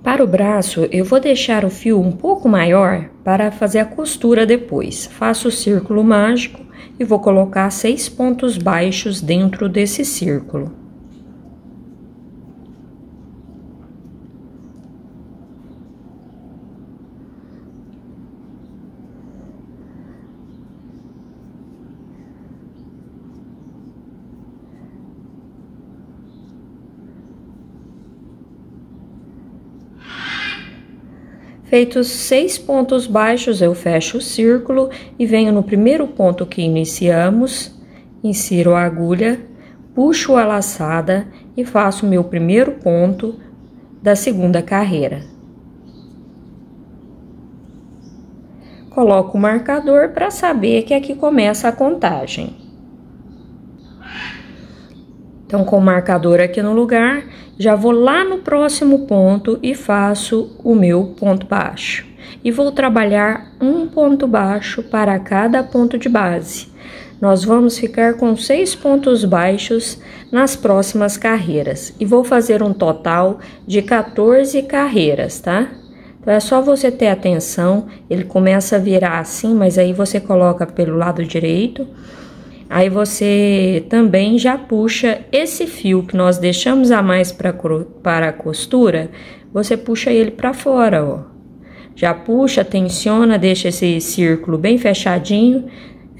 Para o braço, eu vou deixar o fio um pouco maior para fazer a costura depois. Faço o círculo mágico e vou colocar 6 pontos baixos dentro desse círculo. Feitos 6 pontos baixos, eu fecho o círculo e venho no primeiro ponto que iniciamos, insiro a agulha, puxo a laçada e faço meu primeiro ponto da segunda carreira. Coloco o marcador para saber que aqui começa a contagem. Então, com o marcador aqui no lugar, já vou lá no próximo ponto e faço o meu ponto baixo. E vou trabalhar um ponto baixo para cada ponto de base. Nós vamos ficar com 6 pontos baixos nas próximas carreiras. E vou fazer um total de 14 carreiras, tá? Então, é só você ter atenção, ele começa a virar assim, mas aí você coloca pelo lado direito. Aí você também já puxa esse fio que nós deixamos a mais para a costura, você puxa ele para fora, ó. Já puxa, tensiona, deixa esse círculo bem fechadinho,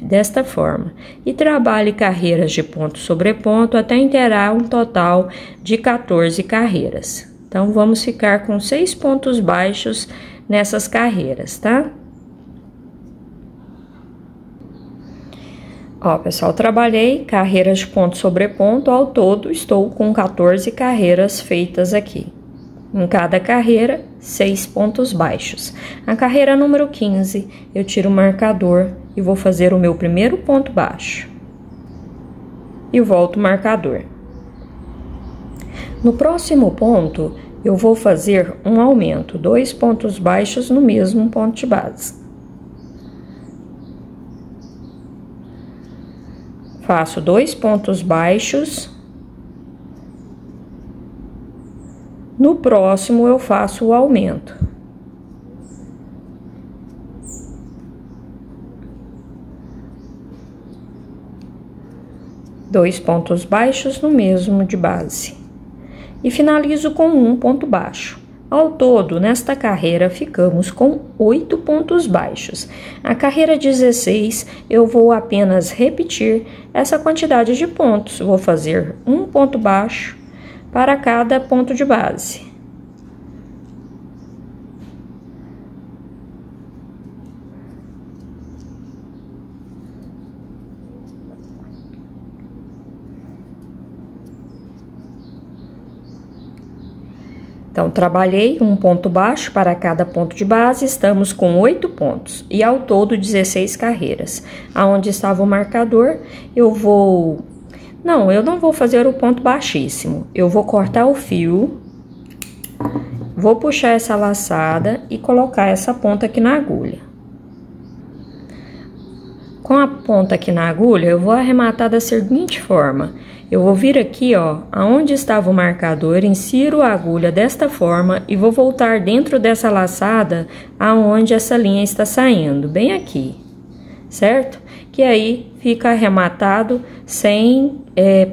desta forma. E trabalhe carreiras de ponto sobre ponto até inteirar um total de 14 carreiras. Então, vamos ficar com 6 pontos baixos nessas carreiras, tá? Ó, pessoal, trabalhei carreiras de ponto sobre ponto, ao todo estou com 14 carreiras feitas aqui. Em cada carreira, 6 pontos baixos. A carreira número 15, eu tiro o marcador e vou fazer o meu primeiro ponto baixo. E volto o marcador. No próximo ponto, eu vou fazer um aumento, 2 pontos baixos no mesmo ponto de base. Faço 2 pontos baixos. No próximo, eu faço o aumento. Dois pontos baixos no mesmo de base. E finalizo com um ponto baixo. Ao todo, nesta carreira, ficamos com 8 pontos baixos. A carreira 16, eu vou apenas repetir essa quantidade de pontos. Vou fazer um ponto baixo para cada ponto de base. Então, trabalhei um ponto baixo para cada ponto de base, estamos com 8 pontos e ao todo 16 carreiras. Aonde estava o marcador, eu não vou fazer o ponto baixíssimo, eu vou cortar o fio, vou puxar essa laçada e colocar essa ponta aqui na agulha. Com a ponta aqui na agulha, eu vou arrematar da seguinte forma. Eu vou vir aqui, ó, aonde estava o marcador, insiro a agulha desta forma e vou voltar dentro dessa laçada aonde essa linha está saindo, bem aqui, certo? Que aí fica arrematado sem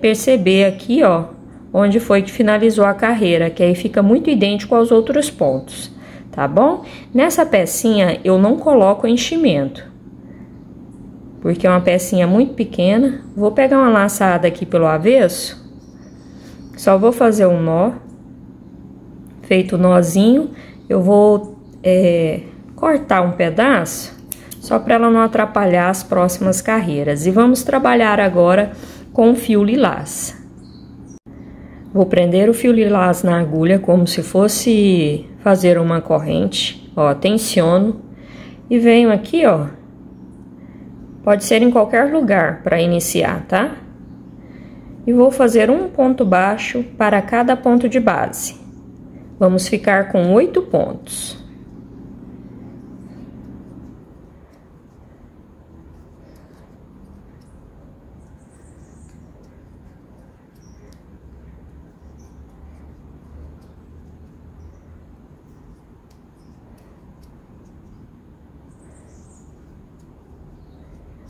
perceber aqui, ó, onde foi que finalizou a carreira, que aí fica muito idêntico aos outros pontos, tá bom? Nessa pecinha eu não coloco enchimento, porque é uma pecinha muito pequena. Vou pegar uma laçada aqui pelo avesso, só vou fazer um nó. Feito o nozinho, eu vou cortar um pedaço, só para ela não atrapalhar as próximas carreiras. E vamos trabalhar agora com o fio lilás. Vou prender o fio lilás na agulha como se fosse fazer uma corrente, ó, tensiono e venho aqui, ó. Pode ser em qualquer lugar para iniciar, tá? E vou fazer um ponto baixo para cada ponto de base. Vamos ficar com 8 pontos.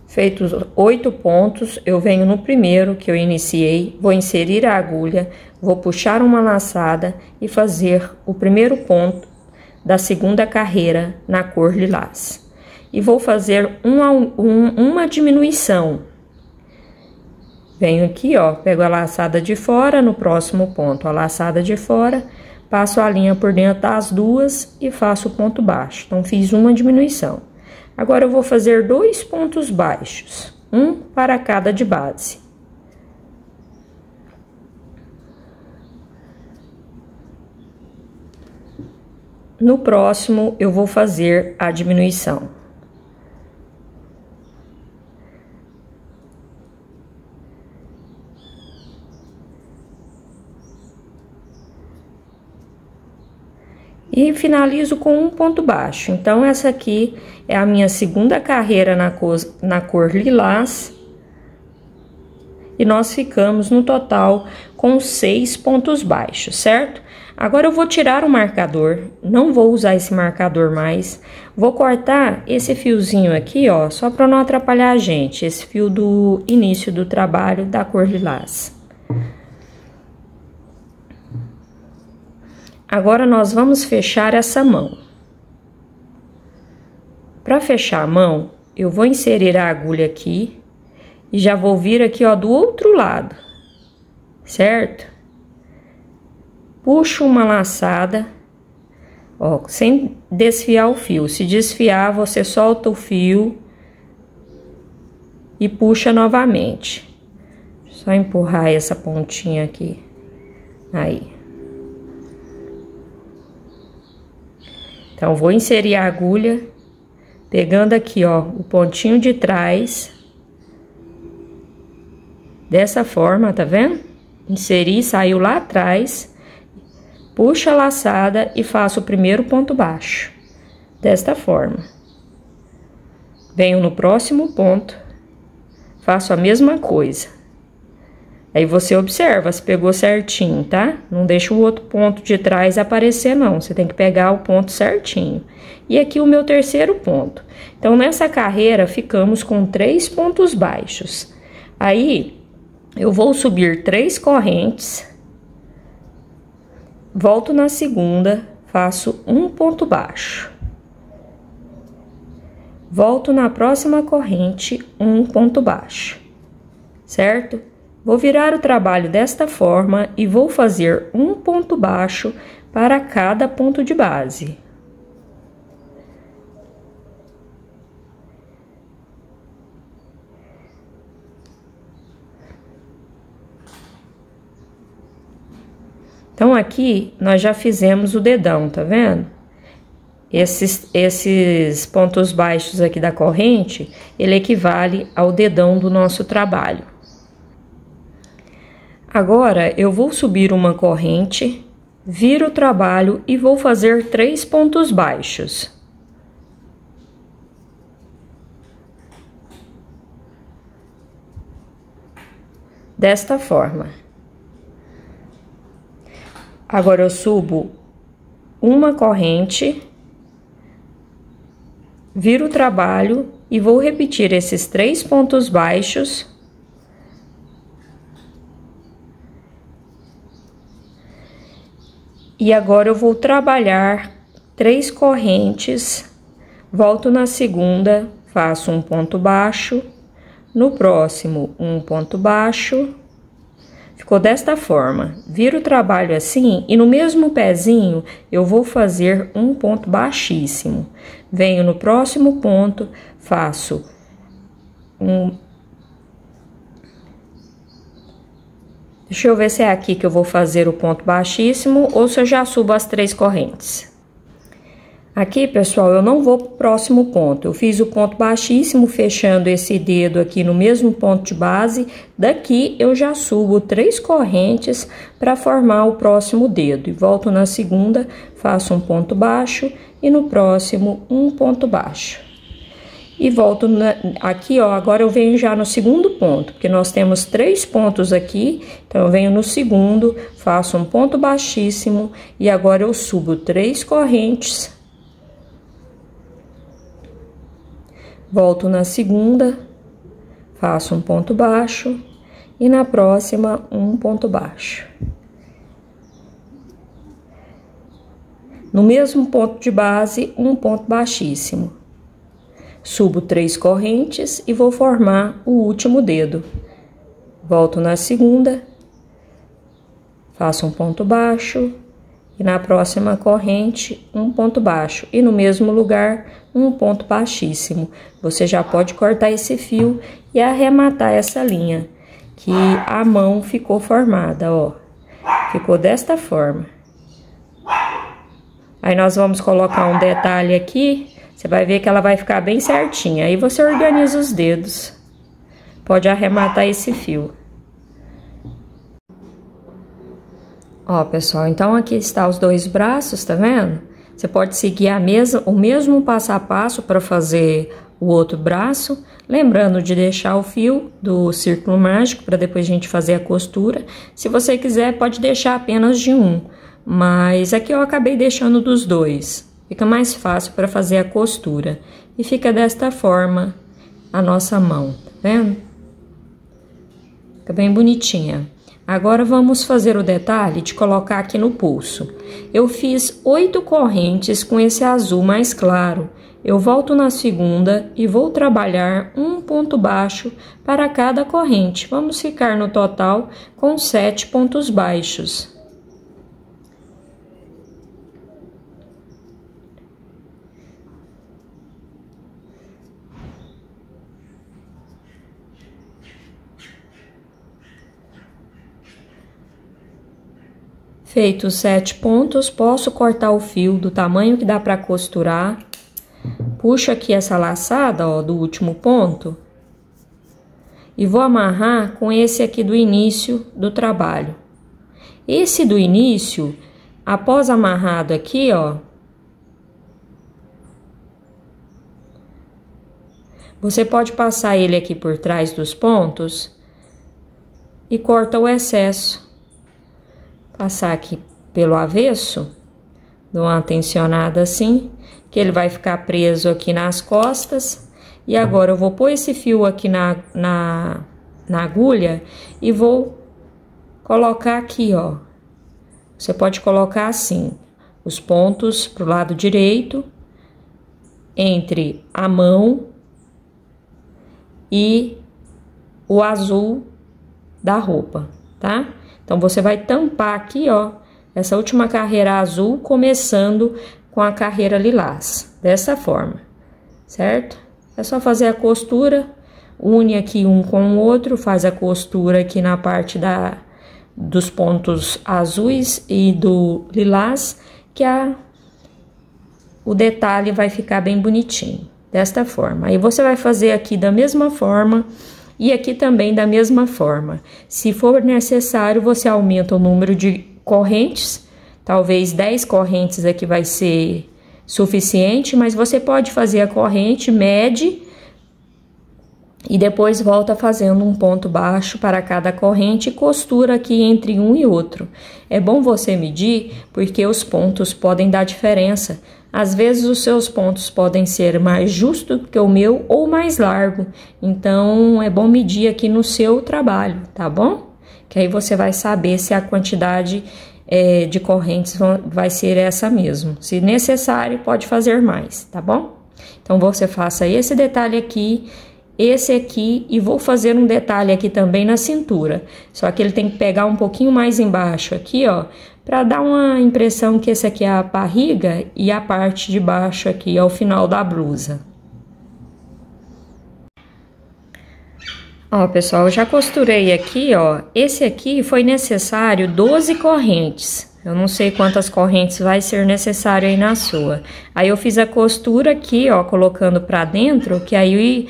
Feitos 8 pontos, eu venho no primeiro que eu iniciei, vou inserir a agulha, vou puxar uma laçada e fazer o primeiro ponto da segunda carreira na cor lilás. E vou fazer uma diminuição. Venho aqui, ó, pego a laçada de fora, no próximo ponto a laçada de fora, passo a linha por dentro das duas e faço o ponto baixo. Então, fiz uma diminuição. Agora, eu vou fazer 2 pontos baixos, um para cada de base. No próximo, eu vou fazer a diminuição. E finalizo com um ponto baixo. Então, essa aqui é a minha segunda carreira na cor lilás. E nós ficamos no total com 6 pontos baixos, certo? Agora, eu vou tirar o marcador, não vou usar esse marcador mais. Vou cortar esse fiozinho aqui, ó, só para não atrapalhar a gente. Esse fio do início do trabalho da cor lilás. Agora, nós vamos fechar essa mão. Para fechar a mão, eu vou inserir a agulha aqui e já vou vir aqui, ó, do outro lado, certo? Puxo uma laçada, ó, sem desfiar o fio. Se desfiar, você solta o fio e puxa novamente. Só empurrar essa pontinha aqui. Aí. Então, vou inserir a agulha, pegando aqui, ó, o pontinho de trás. Dessa forma, tá vendo? Inseri, saiu lá atrás. Puxo a laçada e faço o primeiro ponto baixo. Desta forma. Venho no próximo ponto, faço a mesma coisa. Aí você observa se pegou certinho, tá? Não deixa o outro ponto de trás aparecer, não. Você tem que pegar o ponto certinho. E aqui o meu terceiro ponto. Então, nessa carreira, ficamos com 3 pontos baixos. Aí, eu vou subir 3 correntes. Volto na segunda, faço um ponto baixo. Volto na próxima corrente, um ponto baixo. Certo? Vou virar o trabalho desta forma e vou fazer um ponto baixo para cada ponto de base. Então, aqui, nós já fizemos o dedão, tá vendo? Esses pontos baixos aqui da corrente, ele equivale ao dedão do nosso trabalho. Agora, eu vou subir uma corrente, viro o trabalho e vou fazer 3 pontos baixos. Desta forma. Agora, eu subo uma corrente, viro o trabalho e vou repetir esses 3 pontos baixos. E agora eu vou trabalhar 3 correntes, volto na segunda, faço um ponto baixo, no próximo um ponto baixo. Ficou desta forma. Viro o trabalho assim e no mesmo pezinho eu vou fazer um ponto baixíssimo. Venho no próximo ponto, faço um... Deixa eu ver se é aqui que eu vou fazer o ponto baixíssimo ou se eu já subo as 3 correntes. Aqui, pessoal, eu não vou pro próximo ponto. Eu fiz o ponto baixíssimo, fechando esse dedo aqui no mesmo ponto de base. Daqui, eu já subo 3 correntes para formar o próximo dedo. E volto na segunda, faço um ponto baixo e no próximo, um ponto baixo. E volto aqui, ó, agora eu venho já no segundo ponto, porque nós temos 3 pontos aqui, então eu venho no segundo, faço um ponto baixíssimo e agora eu subo 3 correntes. Volto na segunda, faço um ponto baixo e na próxima um ponto baixo. No mesmo ponto de base, um ponto baixíssimo. Subo 3 correntes e vou formar o último dedo. Volto na segunda, faço um ponto baixo e na próxima corrente um ponto baixo e no mesmo lugar um ponto baixíssimo. Você já pode cortar esse fio e arrematar essa linha, que a mão ficou formada, ó. Ficou desta forma. Aí nós vamos colocar um detalhe aqui, você vai ver que ela vai ficar bem certinha. Aí você organiza os dedos. Pode arrematar esse fio. Ó, pessoal, então aqui está os 2 braços, tá vendo? Você pode seguir o mesmo passo a passo para fazer o outro braço, lembrando de deixar o fio do círculo mágico para depois a gente fazer a costura. Se você quiser, pode deixar apenas de um, mas aqui eu acabei deixando dos 2. Fica mais fácil para fazer a costura. E fica desta forma a nossa mão, tá vendo? Fica bem bonitinha. Agora vamos fazer o detalhe de colocar aqui no pulso. Eu fiz 8 correntes com esse azul mais claro. Eu volto na segunda e vou trabalhar um ponto baixo para cada corrente. Vamos ficar no total com 7 pontos baixos. Feitos 7 pontos, posso cortar o fio do tamanho que dá para costurar. Puxo aqui essa laçada, ó, do último ponto. E vou amarrar com esse aqui do início do trabalho. Esse do início, após amarrado aqui, ó, você pode passar ele aqui por trás dos pontos e corta o excesso. Passar aqui pelo avesso, dou uma tensionada assim, que ele vai ficar preso aqui nas costas. E agora eu vou pôr esse fio aqui na agulha e vou colocar aqui, ó. Você pode colocar assim, os pontos pro lado direito, entre a mão e o azul da roupa, tá? Então, você vai tampar aqui, ó, essa última carreira azul, começando com a carreira lilás, dessa forma, certo? É só fazer a costura, une aqui um com o outro, faz a costura aqui na parte dos pontos azuis e do lilás, que o detalhe vai ficar bem bonitinho, desta forma. Aí, você vai fazer aqui da mesma forma. E aqui também da mesma forma. Se for necessário, você aumenta o número de correntes. Talvez 10 correntes aqui vai ser suficiente, mas você pode fazer a corrente, mede e depois volta fazendo um ponto baixo para cada corrente e costura aqui entre um e outro. É bom você medir porque os pontos podem dar diferença. Às vezes os seus pontos podem ser mais justos que o meu ou mais largo. Então é bom medir aqui no seu trabalho, tá bom? Que aí você vai saber se a quantidade de correntes vai ser essa mesmo. Se necessário, pode fazer mais, tá bom? Então você faça esse detalhe aqui, esse aqui, e vou fazer um detalhe aqui também na cintura. Só que ele tem que pegar um pouquinho mais embaixo aqui, ó, para dar uma impressão que esse aqui é a barriga e a parte de baixo aqui é o final da blusa. Ó, pessoal, eu já costurei aqui, ó. Esse aqui foi necessário 12 correntes. Eu não sei quantas correntes vai ser necessário aí na sua. Aí eu fiz a costura aqui, ó, colocando pra dentro, que aí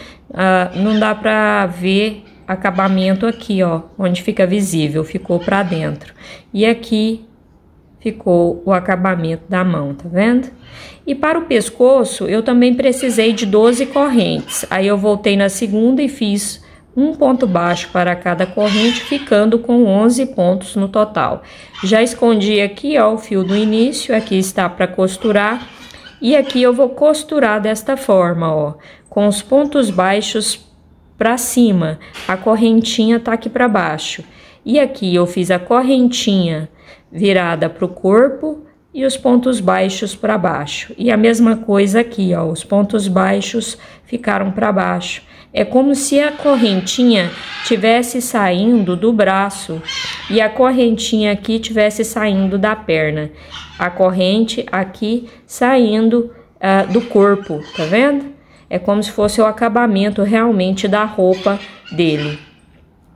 não dá pra ver acabamento aqui, ó, onde fica visível, ficou pra dentro. E aqui ficou o acabamento da mão, tá vendo? E para o pescoço, eu também precisei de 12 correntes. Aí eu voltei na segunda e fiz um ponto baixo para cada corrente, ficando com 11 pontos no total. Já escondi aqui, ó, o fio do início, aqui está para costurar. E aqui eu vou costurar desta forma, ó, com os pontos baixos para cima, a correntinha tá aqui para baixo. E aqui eu fiz a correntinha virada pro corpo e os pontos baixos para baixo. E a mesma coisa aqui, ó, os pontos baixos ficaram para baixo. É como se a correntinha tivesse saindo do braço e a correntinha aqui tivesse saindo da perna. A corrente aqui saindo do corpo, tá vendo? É como se fosse o acabamento realmente da roupa dele.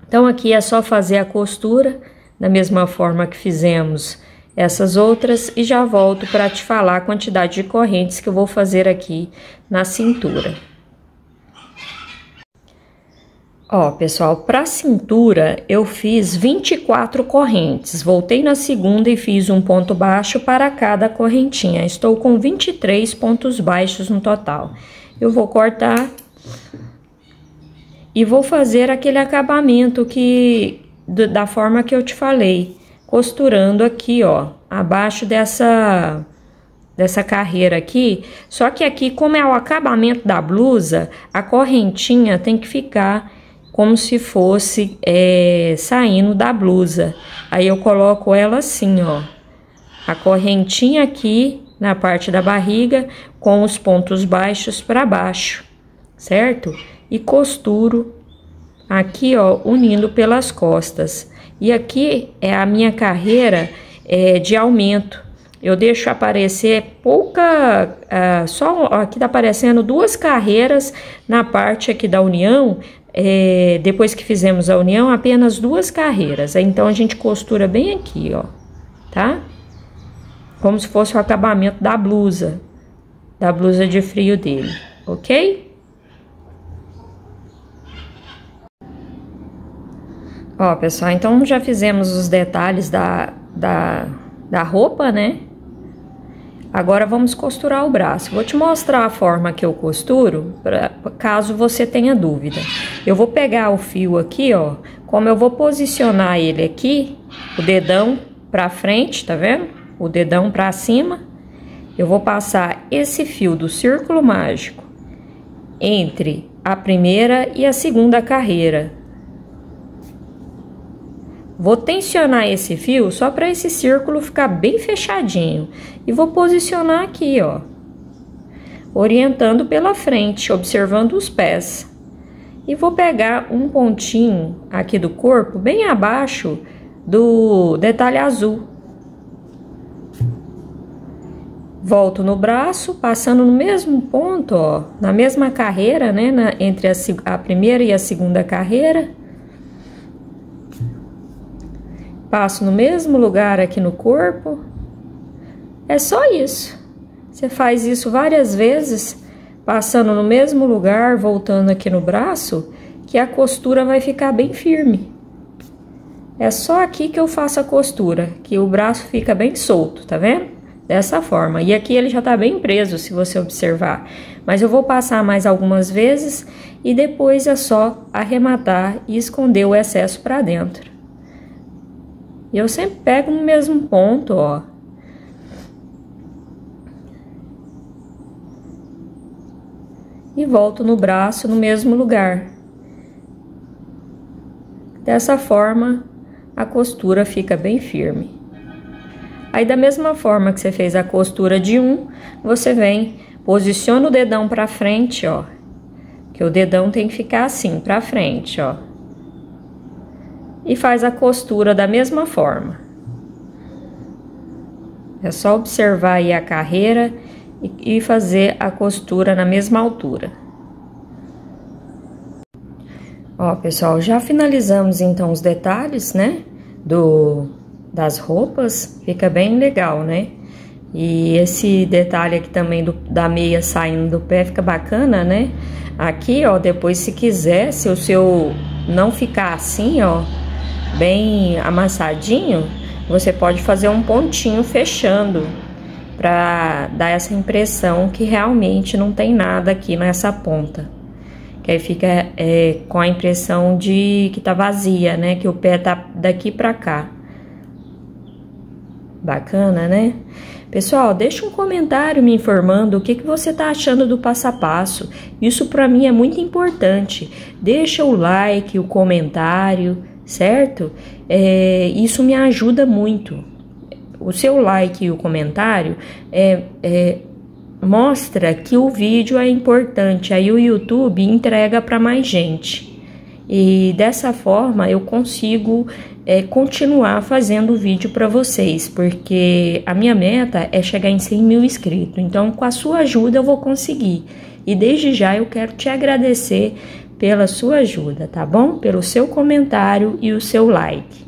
Então aqui é só fazer a costura da mesma forma que fizemos essas outras e já volto para te falar a quantidade de correntes que eu vou fazer aqui na cintura. Ó, pessoal, para cintura eu fiz 24 correntes. Voltei na segunda e fiz um ponto baixo para cada correntinha. Estou com 23 pontos baixos no total. Eu vou cortar e vou fazer aquele acabamento da forma que eu te falei, costurando aqui, ó, abaixo dessa carreira aqui. Só que aqui, como é o acabamento da blusa, a correntinha tem que ficar como se fosse saindo da blusa. Aí eu coloco ela assim, ó, a correntinha aqui na parte da barriga com os pontos baixos para baixo, certo? E costuro aqui, ó, unindo pelas costas. E aqui é a minha carreira de aumento. Eu deixo aparecer pouca, só aqui tá aparecendo 2 carreiras na parte aqui da união. Depois que fizemos a união, apenas 2 carreiras. Então a gente costura bem aqui, ó, tá? Como se fosse o acabamento da blusa de frio dele, ok? Ó, pessoal, então já fizemos os detalhes da roupa, né? Agora vamos costurar o braço. Vou te mostrar a forma que eu costuro, caso você tenha dúvida. Eu vou pegar o fio aqui, ó, como eu vou posicionar ele aqui, o dedão pra frente, tá vendo? O dedão pra cima. Eu vou passar esse fio do círculo mágico entre a primeira e a segunda carreira. Vou tensionar esse fio só para esse círculo ficar bem fechadinho. E vou posicionar aqui, ó. Orientando pela frente, observando os pés. E vou pegar um pontinho aqui do corpo, bem abaixo do detalhe azul. Volto no braço, passando no mesmo ponto, ó. Na mesma carreira, né? Entre a primeira e a segunda carreira. Passo no mesmo lugar aqui no corpo. É só isso. Você faz isso várias vezes, passando no mesmo lugar, voltando aqui no braço, que a costura vai ficar bem firme. É só aqui que eu faço a costura, que o braço fica bem solto, tá vendo? Dessa forma. E aqui ele já tá bem preso, se você observar. Mas eu vou passar mais algumas vezes e depois é só arrematar e esconder o excesso pra dentro. E eu sempre pego no mesmo ponto, ó. E volto no braço no mesmo lugar. Dessa forma, a costura fica bem firme. Aí, da mesma forma que você fez a costura de um, você vem, posiciona o dedão pra frente, ó. Que o dedão tem que ficar assim, pra frente, ó. E faz a costura da mesma forma. É só observar aí a carreira e fazer a costura na mesma altura. Ó, pessoal, já finalizamos então os detalhes, né, das roupas. Fica bem legal, né? E esse detalhe aqui também da meia saindo do pé fica bacana, né? Aqui, ó, depois se quiser, se o seu não ficar assim, ó, bem amassadinho, você pode fazer um pontinho fechando para dar essa impressão que realmente não tem nada aqui nessa ponta, que aí fica com a impressão de que tá vazia, né, que o pé tá daqui para cá. Bacana, né? Pessoal, deixa um comentário me informando o que você está achando do passo a passo. Isso para mim é muito importante. Deixa o like, o comentário, certo? Isso me ajuda muito. O seu like e o comentário mostra que o vídeo é importante. Aí o YouTube entrega para mais gente. E dessa forma eu consigo continuar fazendo vídeo para vocês, porque a minha meta é chegar em 100 mil inscritos. Então, com a sua ajuda eu vou conseguir. E desde já eu quero te agradecer pela sua ajuda, tá bom? Pelo seu comentário e o seu like.